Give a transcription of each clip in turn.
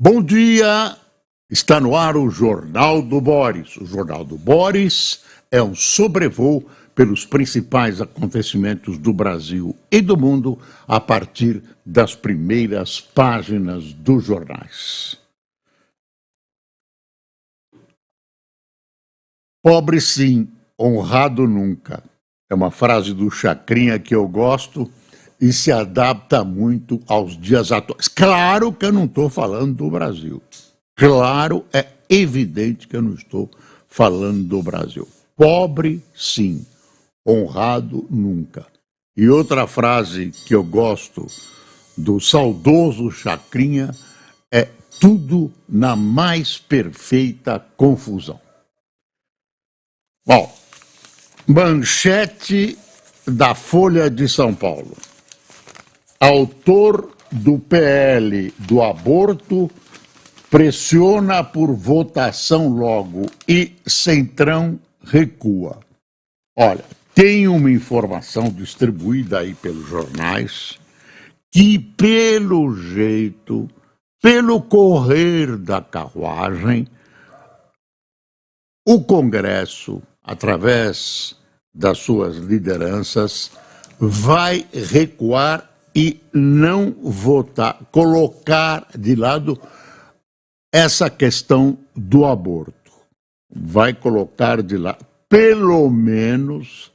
Bom dia, está no ar o Jornal do Boris. O Jornal do Boris é um sobrevoo pelos principais acontecimentos do Brasil e do mundo a partir das primeiras páginas dos jornais. Pobre sim, honrado nunca. É uma frase do Chacrinha que eu gosto e se adapta muito aos dias atuais. Claro que eu não estou falando do Brasil. Claro, é evidente que eu não estou falando do Brasil. Pobre, sim. Honrado, nunca. E outra frase que eu gosto do saudoso Chacrinha é tudo na mais perfeita confusão. Bom, manchete da Folha de São Paulo. Autor do PL do aborto pressiona por votação logo e Centrão recua. Olha, tem uma informação distribuída aí pelos jornais que, pelo jeito, pelo correr da carruagem, o Congresso, através das suas lideranças, vai recuar e não votar, colocar de lado essa questão do aborto. Vai colocar de lado, pelo menos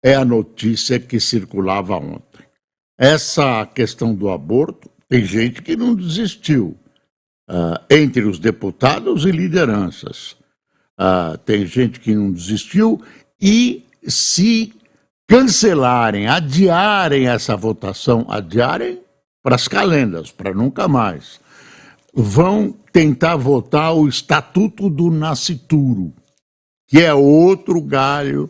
é a notícia que circulava ontem. Essa questão do aborto, tem gente que não desistiu, entre os deputados e lideranças. Tem gente que não desistiu e se cancelarem, adiarem essa votação, adiarem para as calendas, para nunca mais, vão tentar votar o Estatuto do Nascituro, que é outro galho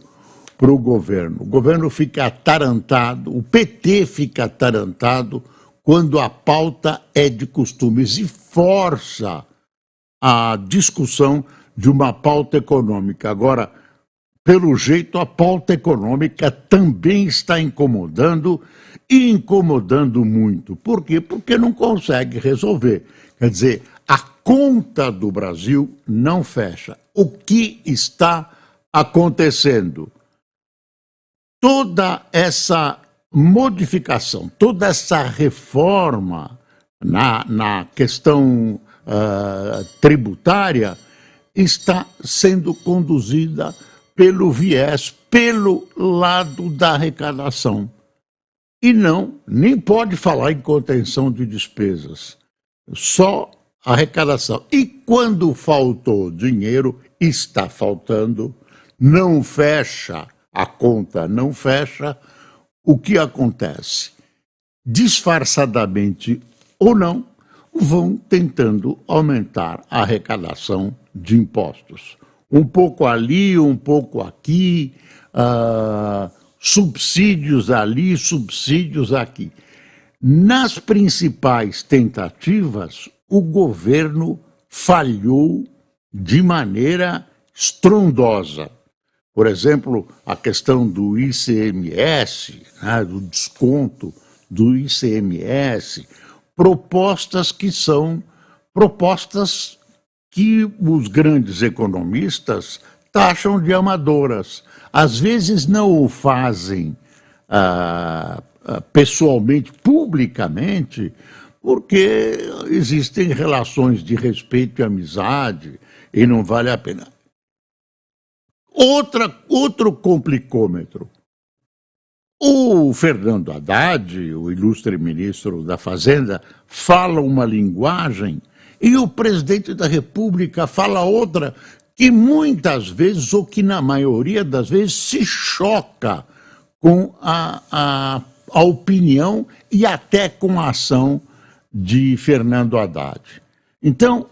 para o governo. O governo fica atarantado, o PT fica atarantado quando a pauta é de costumes e força a discussão de uma pauta econômica. Agora, pelo jeito, a pauta econômica também está incomodando, e incomodando muito. Por quê? Porque não consegue resolver. Quer dizer, a conta do Brasil não fecha. O que está acontecendo? Toda essa modificação, toda essa reforma na questão tributária está sendo conduzida pelo viés, pelo lado da arrecadação. E não, nem pode falar em contenção de despesas, só arrecadação. E quando faltou dinheiro, está faltando, não fecha, a conta não fecha, o que acontece? Disfarçadamente ou não, vão tentando aumentar a arrecadação de impostos. Um pouco ali, um pouco aqui, subsídios ali, subsídios aqui. Nas principais tentativas, o governo falhou de maneira estrondosa. Por exemplo, a questão do ICMS, né, do desconto do ICMS, propostas que são propostas que os grandes economistas taxam de amadoras. Às vezes não o fazem pessoalmente, publicamente, porque existem relações de respeito e amizade e não vale a pena. Outro complicômetro. O Fernando Haddad, o ilustre ministro da Fazenda, fala uma linguagem e o presidente da República fala outra que muitas vezes, ou que na maioria das vezes, se choca com a opinião e até com a ação de Fernando Haddad. Então,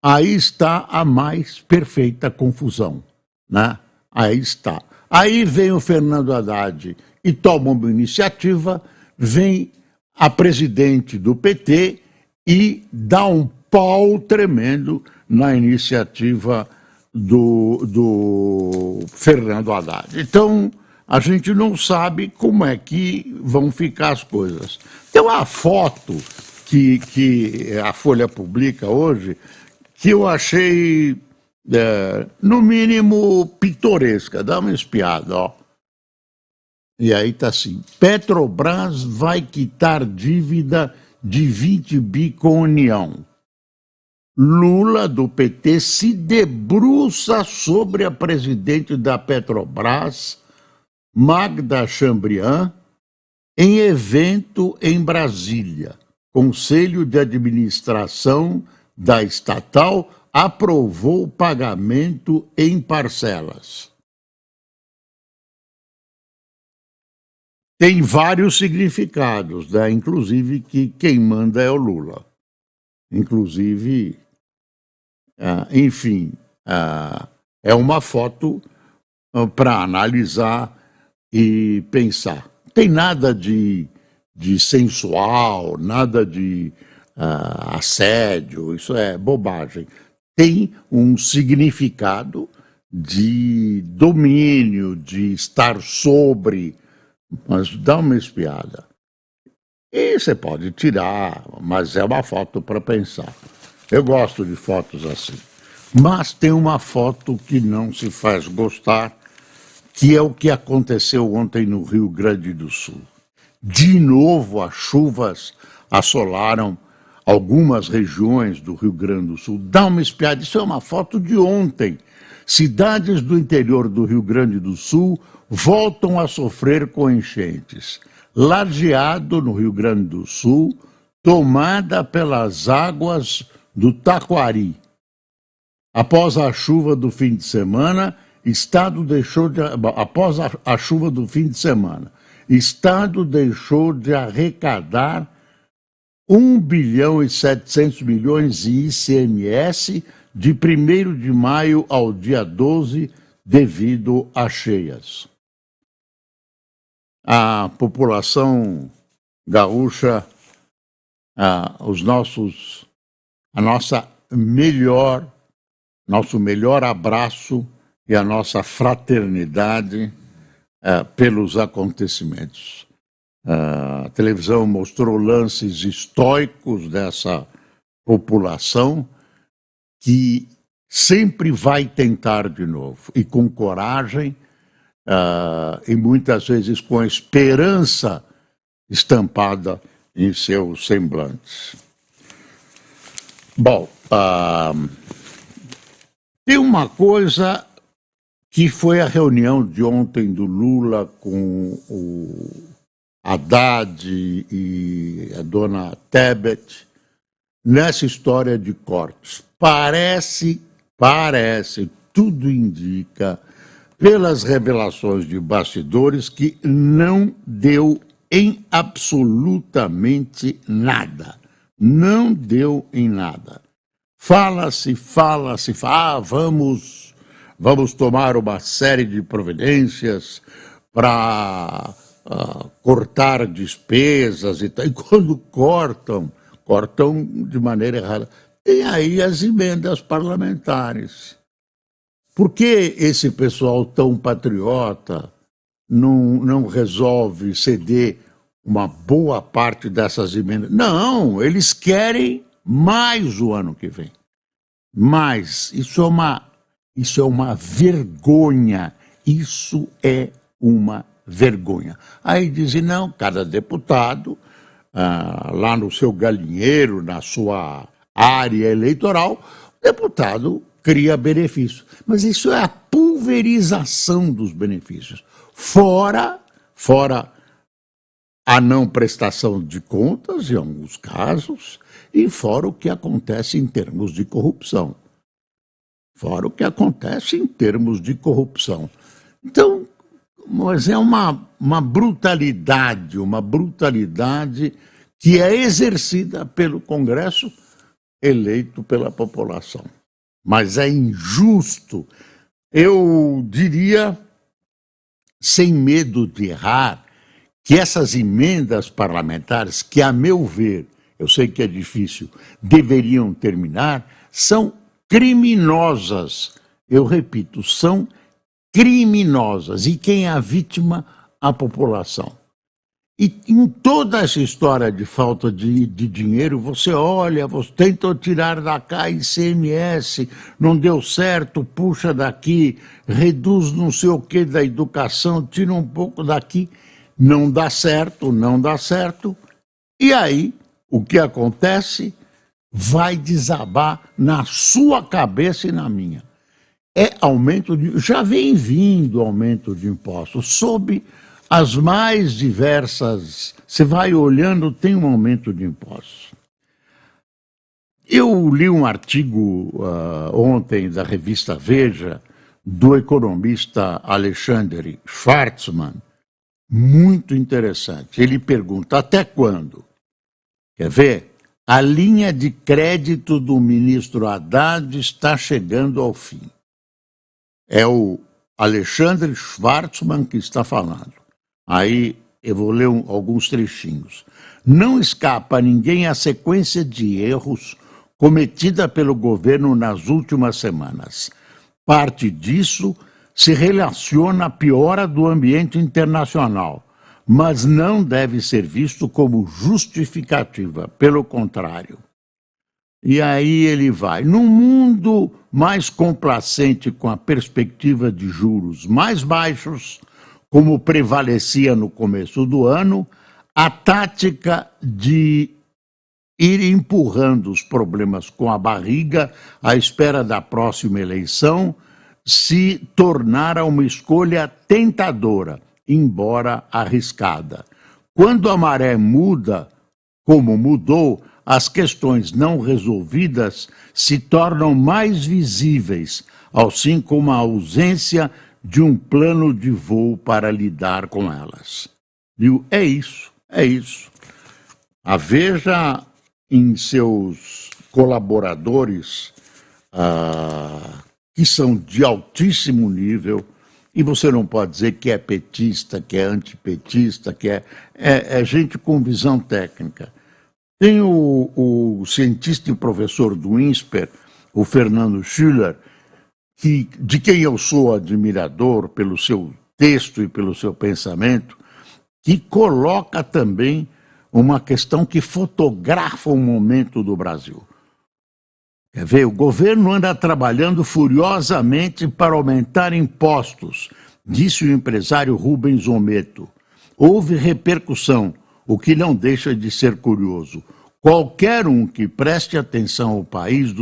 aí está a mais perfeita confusão, né? Aí está. Aí vem o Fernando Haddad e toma uma iniciativa, vem a presidente do PT e dá um pau tremendo na iniciativa do Fernando Haddad. Então, a gente não sabe como é que vão ficar as coisas. Tem uma foto que a Folha publica hoje, que eu achei, no mínimo, pitoresca. Dá uma espiada, ó. E aí está assim: Petrobras vai quitar dívida de 20 bi com União. Lula, do PT, se debruça sobre a presidente da Petrobras, Magda Chambriand, em evento em Brasília. Conselho de Administração da estatal aprovou o pagamento em parcelas. Tem vários significados, né? Inclusive que quem manda é o Lula. Inclusive, enfim, é uma foto para analisar e pensar. Tem nada de sensual, nada de assédio, isso é bobagem. Tem um significado de domínio, de estar sobre, mas dá uma espiada. E você pode tirar, mas é uma foto para pensar. Eu gosto de fotos assim. Mas tem uma foto que não se faz gostar, que é o que aconteceu ontem no Rio Grande do Sul. De novo, as chuvas assolaram algumas regiões do Rio Grande do Sul. Dá uma espiada, isso é uma foto de ontem. Cidades do interior do Rio Grande do Sul voltam a sofrer com enchentes. Lajeado, no Rio Grande do Sul, tomada pelas águas do Taquari. Após a chuva do fim de semana, após a chuva do fim de semana, Estado deixou de arrecadar 1 bilhão e 700 milhões de ICMS de 1º de maio ao dia 12, devido a cheias. A população gaúcha, nosso melhor abraço e a nossa fraternidade pelos acontecimentos. A televisão mostrou lances históricos dessa população que sempre vai tentar de novo, e com coragem, e muitas vezes com a esperança estampada em seus semblantes. Bom, tem uma coisa que foi a reunião de ontem do Lula com o Haddad e a dona Tebet, nessa história de cortes. Parece, tudo indica, pelas revelações de bastidores, que não deu em absolutamente nada. Não deu em nada. Fala-se, vamos tomar uma série de providências para cortar despesas e tal. E quando cortam de maneira errada. Tem aí as emendas parlamentares. Por que esse pessoal tão patriota não resolve ceder uma boa parte dessas emendas? Não, eles querem mais o ano que vem. Mas isso é uma vergonha. Isso é uma vergonha. Aí dizem, não, cada deputado, lá no seu galinheiro, na sua área eleitoral, o deputado cria benefício. Mas isso é a pulverização dos benefícios. Fora a não prestação de contas, em alguns casos, e fora o que acontece em termos de corrupção. Então, mas é uma brutalidade que é exercida pelo Congresso, eleito pela população. Mas é injusto. Eu diria, sem medo de errar, que essas emendas parlamentares, que a meu ver, eu sei que é difícil, deveriam terminar, são criminosas. Eu repito, são criminosas. E quem é a vítima? A população. E em toda essa história de falta de dinheiro, você olha, você tenta tirar da cá ICMS, não deu certo, puxa daqui, reduz não sei o que da educação, tira um pouco daqui, não dá certo, não dá certo. E aí, o que acontece? Vai desabar na sua cabeça e na minha. É aumento de. Já vem vindo aumento de impostos, sob as mais diversas. Você vai olhando, tem um aumento de impostos. Eu li um artigo ontem da revista Veja, do economista Alexandre Schwartzman, muito interessante. Ele pergunta: até quando? Quer ver? A linha de crédito do ministro Haddad está chegando ao fim. É o Alexandre Schwartzman que está falando. Aí eu vou ler alguns trechinhos. Não escapa a ninguém a sequência de erros cometida pelo governo nas últimas semanas. Parte disso se relaciona à piora do ambiente internacional, mas não deve ser visto como justificativa, pelo contrário. E aí ele vai. Num mundo mais complacente com a perspectiva de juros mais baixos, como prevalecia no começo do ano, a tática de ir empurrando os problemas com a barriga à espera da próxima eleição se tornara uma escolha tentadora, embora arriscada. Quando a maré muda, como mudou, as questões não resolvidas se tornam mais visíveis, assim como a ausência de um plano de voo para lidar com elas. Viu? É isso, é isso. A Veja, em seus colaboradores, que são de altíssimo nível, e você não pode dizer que é petista, que é antipetista, que é gente com visão técnica. Tem o cientista e professor do INSPER, o Fernando Schiller, de quem eu sou admirador pelo seu texto e pelo seu pensamento, que coloca também uma questão que fotografa o momento do Brasil. Quer ver? O governo anda trabalhando furiosamente para aumentar impostos, disse o empresário Rubens Ometo. Houve repercussão, o que não deixa de ser curioso. Qualquer um que preste atenção ao país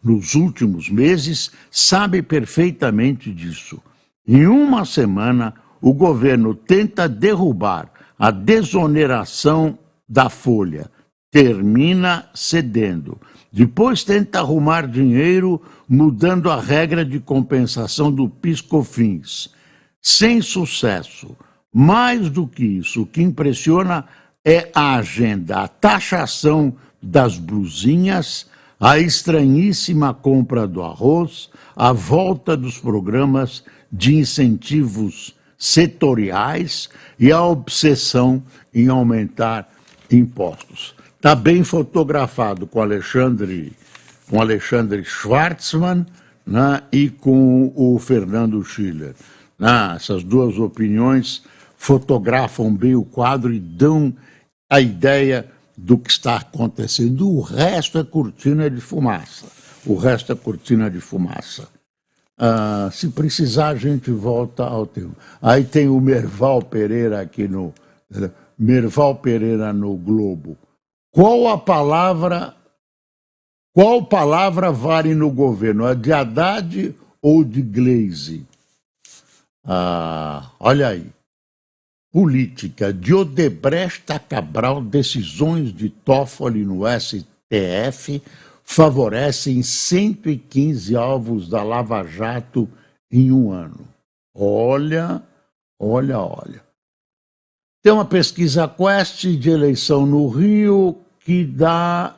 nos últimos meses sabe perfeitamente disso. Em uma semana, o governo tenta derrubar a desoneração da folha, termina cedendo. Depois tenta arrumar dinheiro mudando a regra de compensação do PIS/COFINS. Sem sucesso. Mais do que isso, o que impressiona é a agenda, a taxação das blusinhas, a estranhíssima compra do arroz, a volta dos programas de incentivos setoriais e a obsessão em aumentar impostos. Está bem fotografado com Alexandre Schwartzman, né, e com o Fernando Schiller. Essas duas opiniões fotografam bem o quadro e dão a ideia do que está acontecendo. O resto é cortina de fumaça. O resto é cortina de fumaça. Se precisar, a gente volta ao tema. Aí tem o Merval Pereira aqui no Globo. Qual palavra vale no governo? A de Haddad ou de Gleisi? Olha aí. Política de Odebrecht a Cabral, decisões de Toffoli no STF favorecem 115 alvos da Lava Jato em um ano. Olha. Tem uma pesquisa Quest de eleição no Rio que dá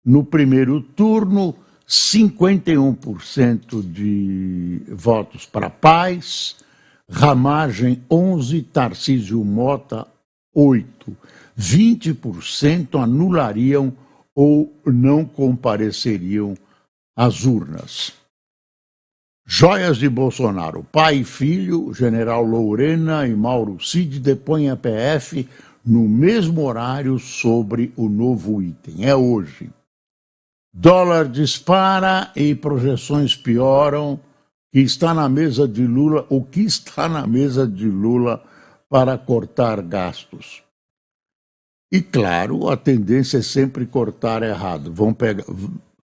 no primeiro turno 51% de votos para Paz, Ramagem 11%, Tarcísio Mota 8%. 20% anulariam ou não compareceriam às urnas. Joias de Bolsonaro. Pai e filho, General Lourena e Mauro Cid, depõem a PF no mesmo horário sobre o novo item. É hoje. Dólar dispara e projeções pioram. Que está na mesa de Lula, o que está na mesa de Lula para cortar gastos? E claro, a tendência é sempre cortar errado. Vão pegar,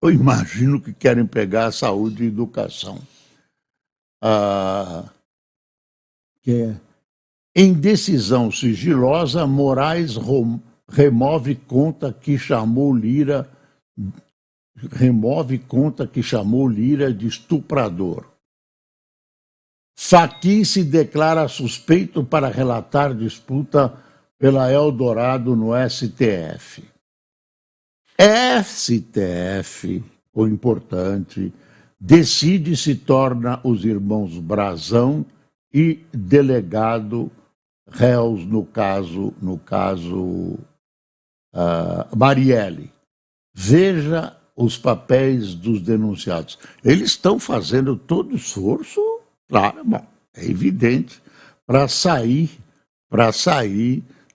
eu imagino que querem pegar a saúde e educação. Em decisão sigilosa, Moraes remove conta que chamou Lira de estuprador. Fachin se declara suspeito para relatar disputa pela Eldorado no STF. STF, o importante, decide se torna os irmãos Brazão e delegado réus no caso Marielle. Veja os papéis dos denunciados. Eles estão fazendo todo esforço, claro, bom, é evidente, para sair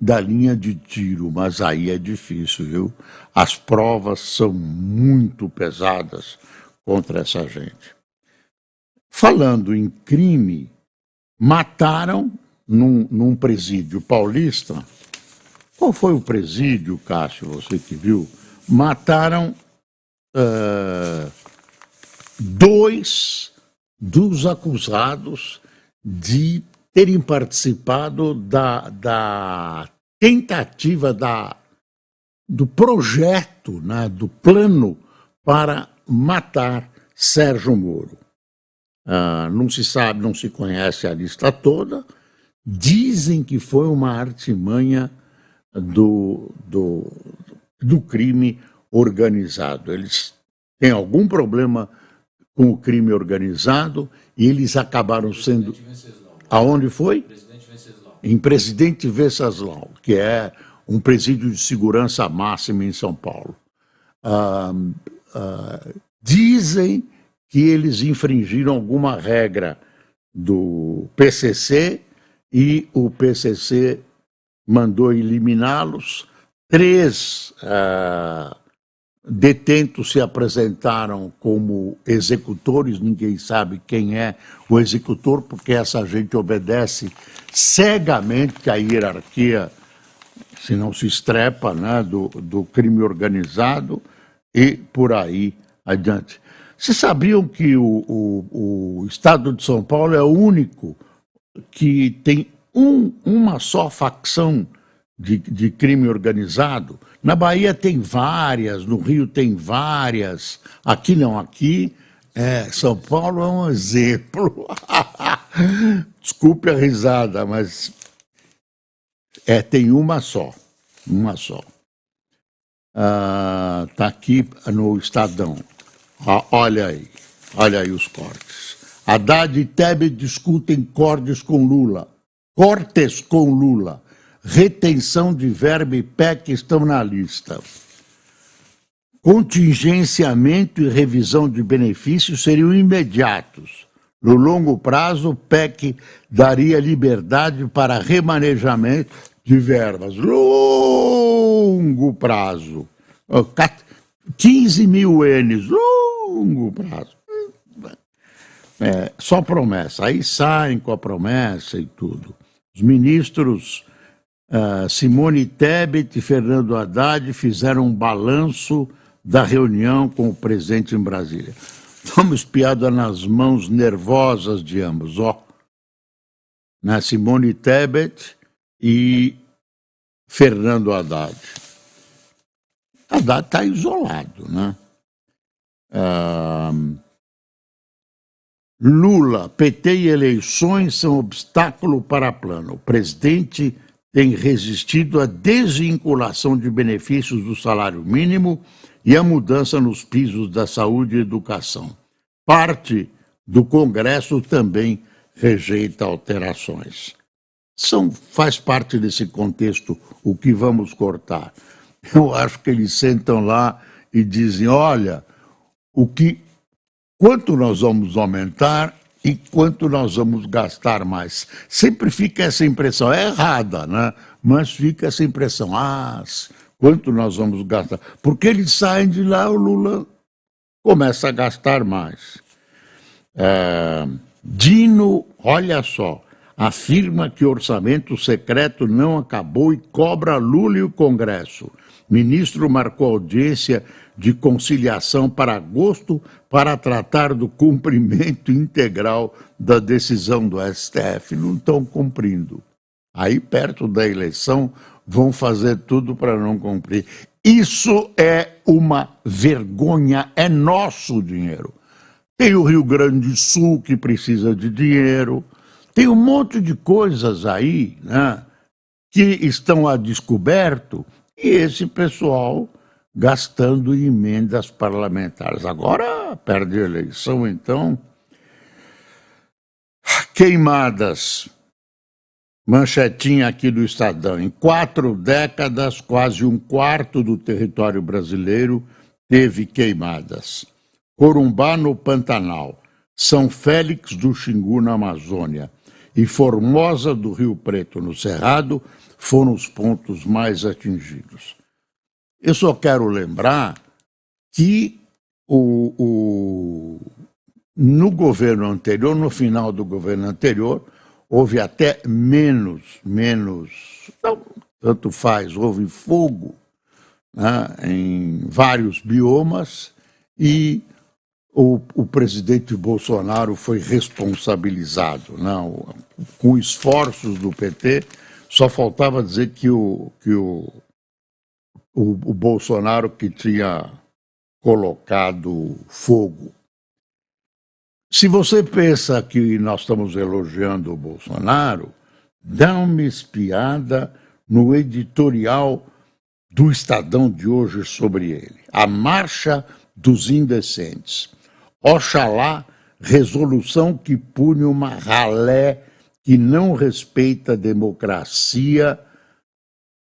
da linha de tiro, mas aí é difícil, viu? As provas são muito pesadas contra essa gente. Falando em crime, mataram num presídio paulista. Qual foi o presídio, Cássio, você que viu? Mataram 2 dos acusados de terem participado da tentativa do projeto, né, do plano para matar Sérgio Moro. Não se sabe, não se conhece a lista toda. Dizem que foi uma artimanha do crime organizado. Eles têm algum problema com o crime organizado e eles acabaram sendo... Aonde foi? Em Presidente Venceslau, que é um presídio de segurança máxima em São Paulo. Dizem que eles infringiram alguma regra do PCC e o PCC mandou eliminá-los. 3 detentos se apresentaram como executores, ninguém sabe quem é o executor, porque essa gente obedece cegamente à hierarquia, se não se estrepa, né, do crime organizado e por aí adiante. Vocês sabiam que o estado de São Paulo é o único que tem uma só facção de crime organizado? Na Bahia tem várias, no Rio tem várias, aqui não, aqui São Paulo é um exemplo. Desculpe a risada, mas tem uma só. Está aqui no Estadão. Olha aí os cortes. Haddad e Tebet discutem cortes com Lula. Retenção de verba e PEC estão na lista. Contingenciamento e revisão de benefícios seriam imediatos. No longo prazo, o PEC daria liberdade para remanejamento de verbas. Longo prazo. 15 mil ienes. Longo prazo. Só promessa. Aí saem com a promessa e tudo. Os ministros Simone Tebet e Fernando Haddad fizeram um balanço da reunião com o presidente em Brasília. Estamos espiados nas mãos nervosas de ambos, né? Simone Tebet e Fernando Haddad. Haddad está isolado, né? Lula, PT e eleições são obstáculo para plano. O presidente tem resistido à desvinculação de benefícios do salário mínimo e à mudança nos pisos da saúde e educação. Parte do Congresso também rejeita alterações. Faz parte desse contexto o que vamos cortar. Eu acho que eles sentam lá e dizem, olha, quanto nós vamos aumentar e quanto nós vamos gastar mais. Sempre fica essa impressão, é errada, né? Mas fica essa impressão, quanto nós vamos gastar. Porque eles saem de lá, o Lula começa a gastar mais. Dino, olha só, afirma que o orçamento secreto não acabou e cobra Lula e o Congresso. Ministro marcou audiência de conciliação para agosto para tratar do cumprimento integral da decisão do STF. Não estão cumprindo. Aí, perto da eleição, vão fazer tudo para não cumprir. Isso é uma vergonha, é nosso dinheiro. Tem o Rio Grande do Sul que precisa de dinheiro, tem um monte de coisas aí, né, que estão a descoberto, e esse pessoal gastando em emendas parlamentares. Agora perde a eleição, então. Queimadas. Manchetinha aqui do Estadão. Em 4 décadas, quase um quarto do território brasileiro teve queimadas. Corumbá, no Pantanal. São Félix do Xingu, na Amazônia. E Formosa do Rio Preto, no Cerrado, foram os pontos mais atingidos. Eu só quero lembrar que no governo anterior, no final do governo anterior, houve até menos, não, tanto faz, houve fogo, né, em vários biomas e o presidente Bolsonaro foi responsabilizado, né, com esforços do PT. Só faltava dizer que o Bolsonaro que tinha colocado fogo. Se você pensa que nós estamos elogiando o Bolsonaro, dá uma espiada no editorial do Estadão de hoje sobre ele. A Marcha dos Indecentes. Oxalá, resolução que pune uma ralé que não respeita a democracia,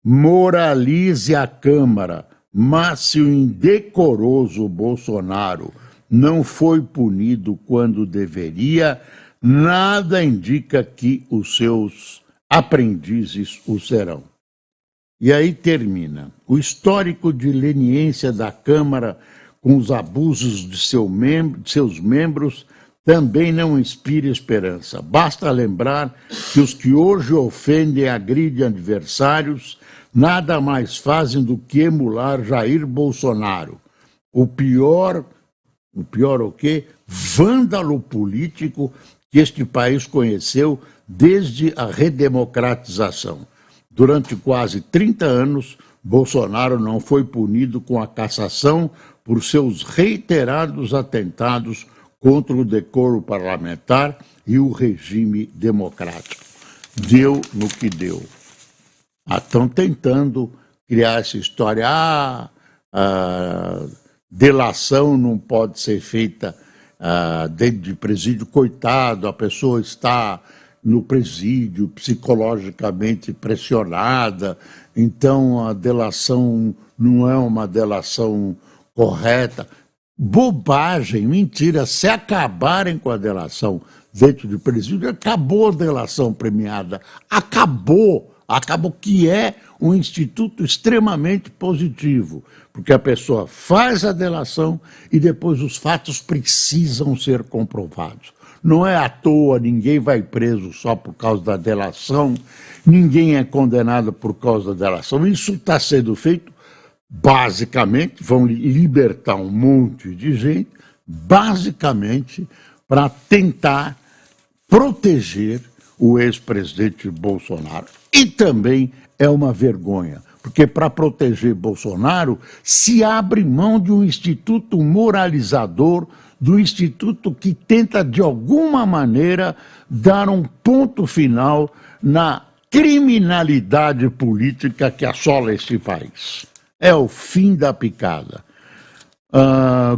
moralize a Câmara, mas se o indecoroso Bolsonaro não foi punido quando deveria, nada indica que os seus aprendizes o serão. E aí termina. O histórico de leniência da Câmara com os abusos de seus membros também não inspira esperança. Basta lembrar que os que hoje ofendem e agridem adversários nada mais fazem do que emular Jair Bolsonaro. O pior o quê? Vândalo político que este país conheceu desde a redemocratização. Durante quase 30 anos, Bolsonaro não foi punido com a cassação por seus reiterados atentados contra o decoro parlamentar e o regime democrático. Deu no que deu. Estão tentando criar essa história. Delação não pode ser feita dentro de presídio. Coitado, a pessoa está no presídio psicologicamente pressionada, então a delação não é uma delação correta. Bobagem, mentira. Se acabarem com a delação dentro de presídio, acabou a delação premiada. Acabou, que é um instituto extremamente positivo, porque a pessoa faz a delação e depois os fatos precisam ser comprovados. Não é à toa, ninguém vai preso só por causa da delação, ninguém é condenado por causa da delação. Isso está sendo feito, basicamente, vão libertar um monte de gente, basicamente para tentar proteger o ex-presidente Bolsonaro. E também é uma vergonha, porque para proteger Bolsonaro se abre mão de um instituto moralizador, do instituto que tenta, de alguma maneira, dar um ponto final na criminalidade política que assola este país. É o fim da picada.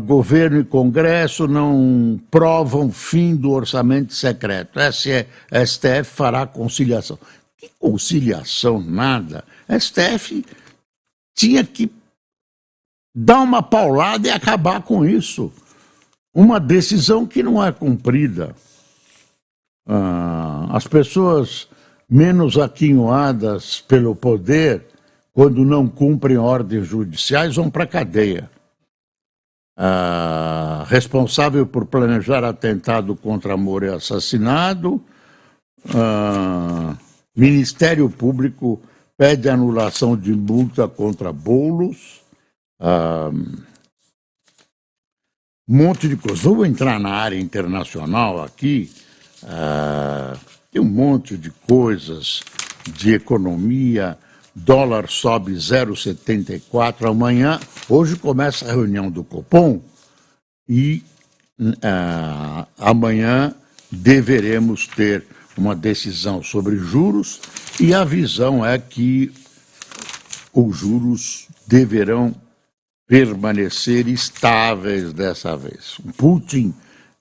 Governo e Congresso não provam fim do orçamento secreto. STF fará conciliação. Que conciliação, nada. STF tinha que dar uma paulada e acabar com isso. Uma decisão que não é cumprida. As pessoas menos aquinhoadas pelo poder, quando não cumprem ordens judiciais, vão para a cadeia. Responsável por planejar atentado contra Moro é assassinado. Ministério Público pede anulação de multa contra Boulos. Um monte de coisa. Vou entrar na área internacional aqui. Tem um monte de coisas de economia. Dólar sobe 0,74 amanhã. Hoje começa a reunião do Copom e amanhã deveremos ter uma decisão sobre juros e a visão é que os juros deverão permanecer estáveis dessa vez. O Putin,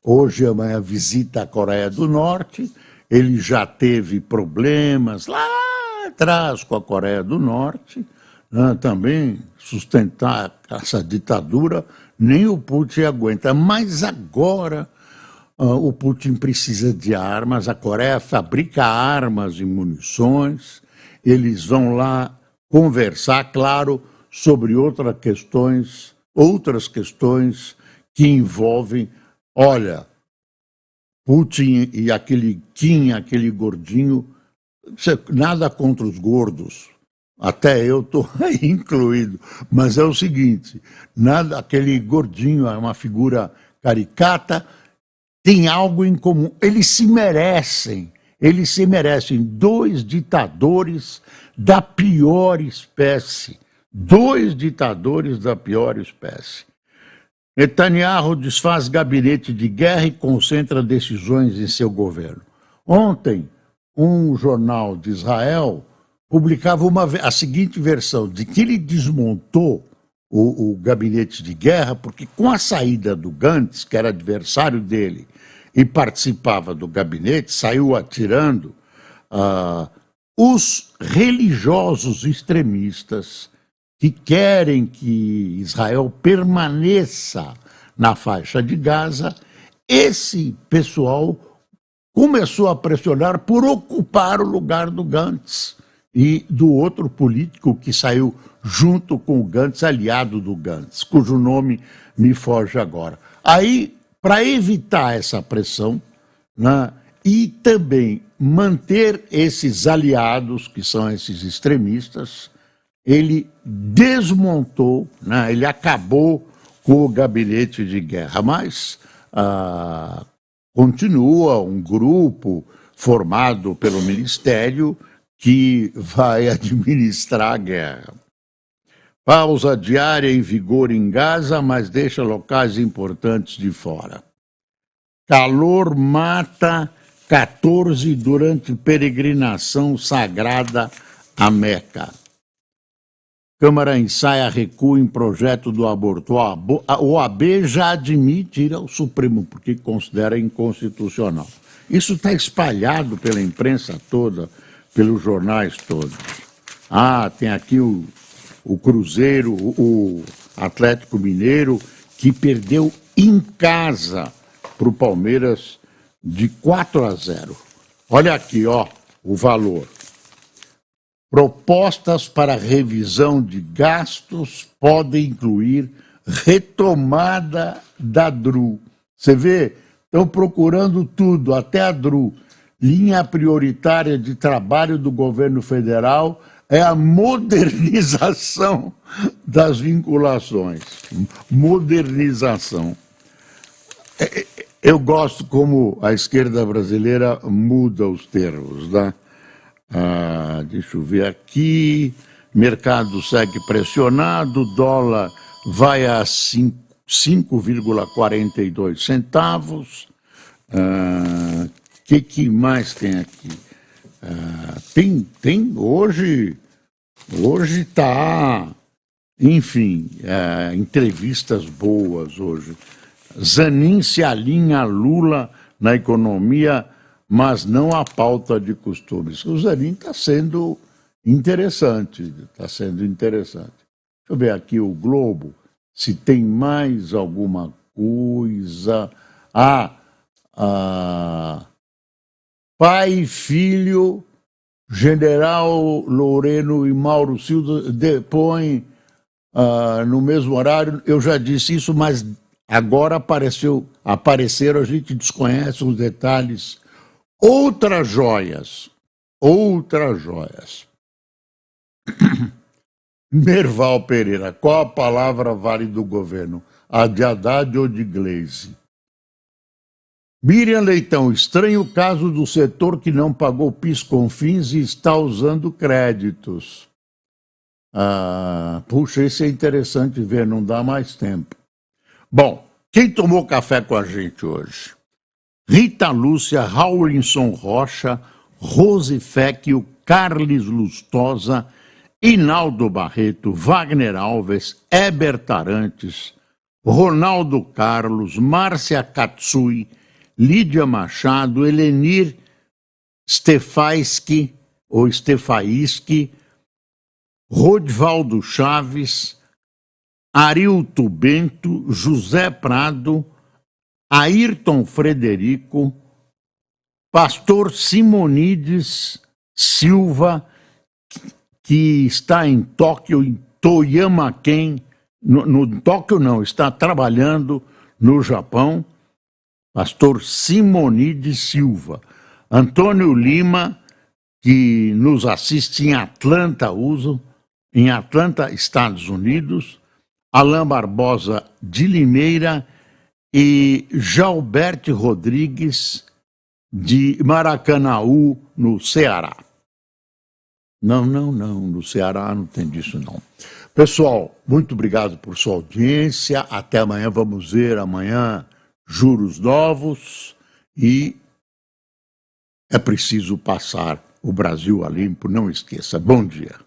hoje e amanhã, visita a Coreia do Norte. Ele já teve problemas lá atrás com a Coreia do Norte, também sustentar essa ditadura, nem o Putin aguenta. Mas agora o Putin precisa de armas, a Coreia fabrica armas e munições, eles vão lá conversar, claro, sobre outras questões que envolvem, olha, Putin e aquele Kim, aquele gordinho, nada contra os gordos, até eu estou incluído, mas é o seguinte, aquele gordinho é uma figura caricata, tem algo em comum, eles se merecem, dois ditadores da pior espécie, Netanyahu desfaz gabinete de guerra e concentra decisões em seu governo. Ontem, um jornal de Israel publicava a seguinte versão, de que ele desmontou o gabinete de guerra, porque com a saída do Gantz, que era adversário dele, e participava do gabinete, saiu atirando, os religiosos extremistas que querem que Israel permaneça na faixa de Gaza, esse pessoal começou a pressionar por ocupar o lugar do Gantz e do outro político que saiu junto com o Gantz, aliado do Gantz, cujo nome me foge agora. Aí, para evitar essa pressão, né, e também manter esses aliados, que são esses extremistas, ele desmontou, né, ele acabou com o gabinete de guerra, mas continua um grupo formado pelo Ministério que vai administrar a guerra. Pausa diária em vigor em Gaza, mas deixa locais importantes de fora. Calor mata 14 durante peregrinação sagrada a Meca. Câmara ensaia recuo em projeto do aborto. O AB já admite ir ao Supremo, porque considera inconstitucional. Isso está espalhado pela imprensa toda, pelos jornais todos. Tem aqui o Cruzeiro, o Atlético Mineiro, que perdeu em casa para o Palmeiras de 4-0. Olha aqui, o valor. Propostas para revisão de gastos podem incluir retomada da DRU. Você vê, estão procurando tudo, até a DRU. Linha prioritária de trabalho do governo federal é a modernização das vinculações. Modernização. Eu gosto como a esquerda brasileira muda os termos, né? Deixa eu ver aqui, mercado segue pressionado, dólar vai a 5,42 centavos. Que mais tem aqui? Tem hoje está, enfim, entrevistas boas hoje. Zanin se alinha a Lula na economia, mas não a pauta de costumes. O Zanin está sendo interessante, Deixa eu ver aqui o Globo, se tem mais alguma coisa. pai e filho, General Loreno e Mauro Silva, depõem no mesmo horário. Eu já disse isso, mas agora apareceram, a gente desconhece os detalhes. Outras joias. Merval Pereira, qual a palavra vale do governo? A de Haddad ou de Gleisi? Miriam Leitão, estranho o caso do setor que não pagou PIS/COFINS e está usando créditos. Puxa, esse é interessante ver, não dá mais tempo. Bom, quem tomou café com a gente hoje? Rita Lúcia, Raulinson Rocha, Rose Fecchio, Carles Lustosa, Inaldo Barreto, Wagner Alves, Heber Tarantes, Ronaldo Carlos, Márcia Katsui, Lídia Machado, Elenir Stefaisky, Rodvaldo Chaves, Arilto Bento, José Prado, Ayrton Frederico, Pastor Simonides Silva, que está em Tóquio, em Toyama-ken, no Tóquio não, está trabalhando no Japão, Pastor Simonides Silva, Antônio Lima, que nos assiste em Atlanta, Estados Unidos, Alain Barbosa de Limeira e Jalberte Rodrigues de Maracanaú, no Ceará. Não, no Ceará não tem disso não. Pessoal, muito obrigado por sua audiência, até amanhã, vamos ver amanhã juros novos e é preciso passar o Brasil a limpo, não esqueça. Bom dia.